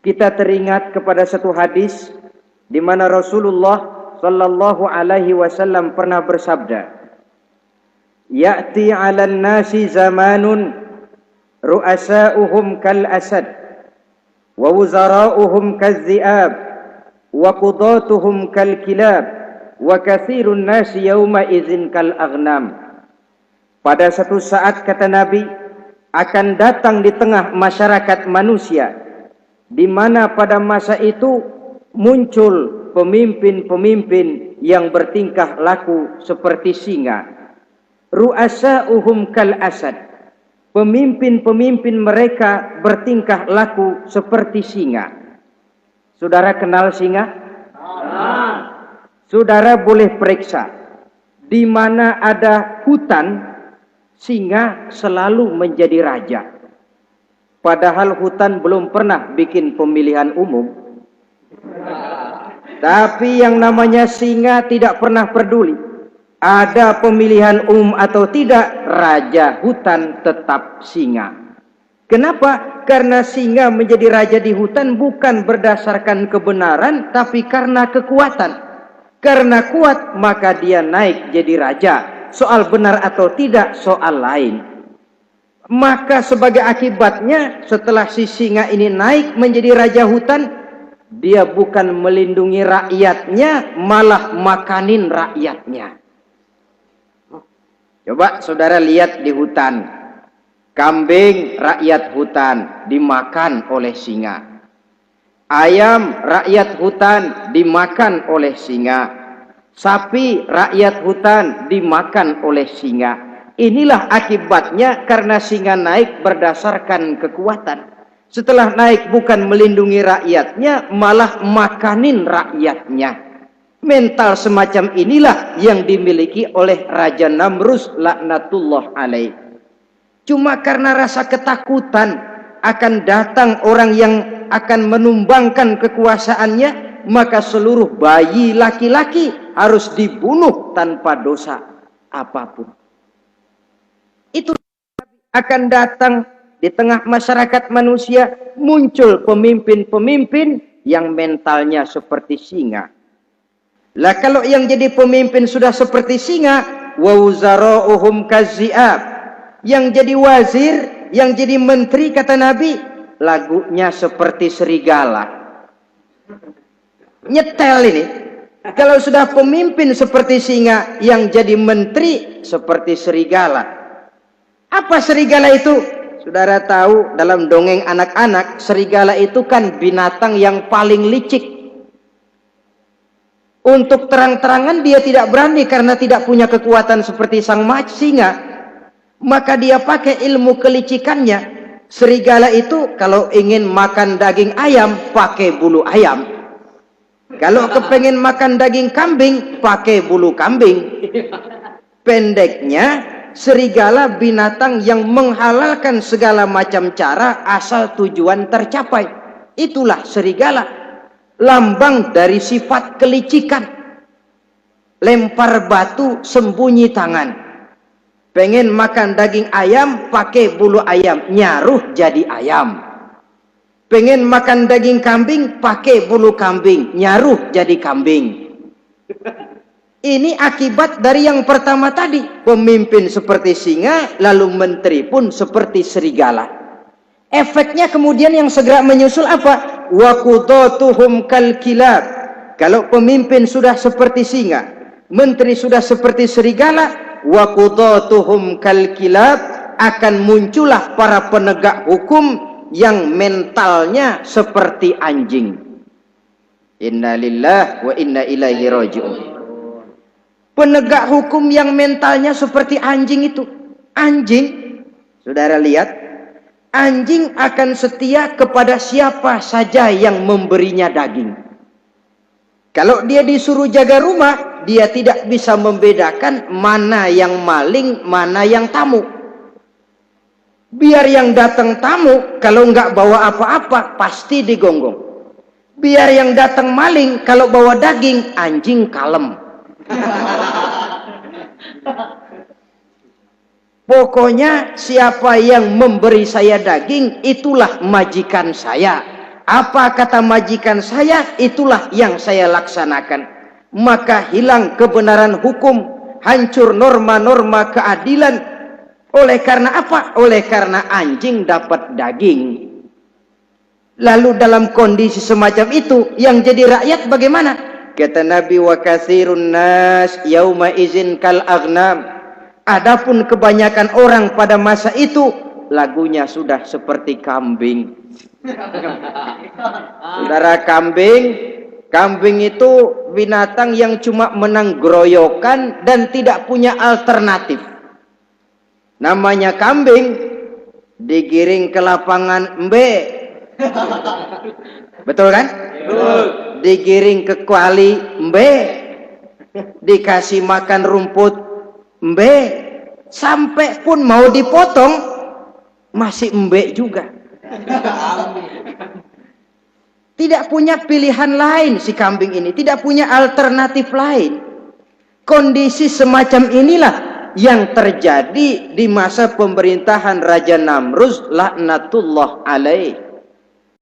kita teringat kepada satu hadis di mana Rasulullah sallallahu alaihi wasallam pernah bersabda, "Ya'ti 'alan nasi zamanun ru'asa'uhum kal asad wa wuzara'uhum kaz-zi'ab wa qudatuhum kal kilab wa katsirun nasi yawma idzin kal aghnam." Pada satu saat, kata Nabi, akan datang di tengah masyarakat manusia, di mana pada masa itu muncul pemimpin-pemimpin yang bertingkah laku seperti singa. Ru'asa'uhum kal asad. Pemimpin-pemimpin mereka bertingkah laku seperti singa. Saudara kenal singa? Saudara boleh periksa. Di mana ada hutan, singa selalu menjadi raja. Padahal hutan belum pernah bikin pemilihan umum. Tapi yang namanya singa tidak pernah peduli. Ada pemilihan umum atau tidak, raja hutan tetap singa. Kenapa? Karena singa menjadi raja di hutan bukan berdasarkan kebenaran, tapi karena kekuatan. Karena kuat, maka dia naik jadi raja. Soal benar atau tidak, soal lain. Maka sebagai akibatnya, setelah si singa ini naik menjadi raja hutan, dia bukan melindungi rakyatnya, malah makanin rakyatnya. Coba saudara lihat di hutan. Kambing rakyat hutan dimakan oleh singa. Ayam rakyat hutan dimakan oleh singa. Sapi rakyat hutan dimakan oleh singa. Inilah akibatnya karena singa naik berdasarkan kekuatan. Setelah naik bukan melindungi rakyatnya, malah makanin rakyatnya. Mental semacam inilah yang dimiliki oleh Raja Namrus laknatullah alaih. Cuma karena rasa ketakutan akan datang orang yang akan menumbangkan kekuasaannya, maka seluruh bayi laki-laki harus dibunuh tanpa dosa apapun. Itu akan datang di tengah masyarakat manusia, muncul pemimpin-pemimpin yang mentalnya seperti singa. Lah kalau yang jadi pemimpin sudah seperti singa, wa wuzara'uhum kaz-zi'ab. Yang jadi wazir, yang jadi menteri, kata Nabi, lagunya seperti serigala. Nyetel ini. Kalau sudah pemimpin seperti singa, yang jadi menteri seperti serigala. Apa serigala itu? Saudara tahu dalam dongeng anak-anak, serigala itu kan binatang yang paling licik. Untuk terang-terangan dia tidak berani karena tidak punya kekuatan seperti sang singa. Maka dia pakai ilmu kelicikannya. Serigala itu kalau ingin makan daging ayam, pakai bulu ayam. Kalau kepengen makan daging kambing, pakai bulu kambing. Pendeknya, serigala binatang yang menghalalkan segala macam cara asal tujuan tercapai. Itulah serigala, lambang dari sifat kelicikan. Lempar batu, sembunyi tangan. Pengen makan daging ayam, pakai bulu ayam, nyaruh jadi ayam. Pengen makan daging kambing, pakai bulu kambing, nyaruh jadi kambing. Ini akibat dari yang pertama tadi. Pemimpin seperti singa, lalu menteri pun seperti serigala. Efeknya kemudian yang segera menyusul apa? Wa qudatuhum kal kilab. Kalau pemimpin sudah seperti singa, menteri sudah seperti serigala, wa qudatuhum kal kilab, akan muncullah para penegak hukum yang mentalnya seperti anjing. Inna lillahi wa inna ilaihi raji'un. Penegak hukum yang mentalnya seperti anjing itu. Anjing, saudara lihat, anjing akan setia kepada siapa saja yang memberinya daging. Kalau dia disuruh jaga rumah, dia tidak bisa membedakan mana yang maling, mana yang tamu. Biar yang datang tamu, kalau nggak bawa apa-apa, pasti digonggong. Biar yang datang maling, kalau bawa daging, anjing kalem. Pokoknya siapa yang memberi saya daging, itulah majikan saya. Apa kata majikan saya, itulah yang saya laksanakan. Maka hilang kebenaran hukum, hancur norma-norma keadilan. Oleh karena apa? Oleh karena anjing dapat daging. Lalu dalam kondisi semacam itu, yang jadi rakyat bagaimana? Kata Nabi, wa katsirun nas yauma izin kal aghnam. Adapun kebanyakan orang pada masa itu, lagunya sudah seperti kambing. Saudara, kambing itu binatang yang cuma menang groyokan dan tidak punya alternatif. Namanya kambing, digiring ke lapangan embe. Betul kan? Betul. Digiring ke kuali embe. Dikasih makan rumput embe. Sampai pun mau dipotong masih embe juga. Tidak punya pilihan lain si kambing ini, tidak punya alternatif lain. Kondisi semacam inilah yang terjadi di masa pemerintahan Raja Namruz laknatullah alaih.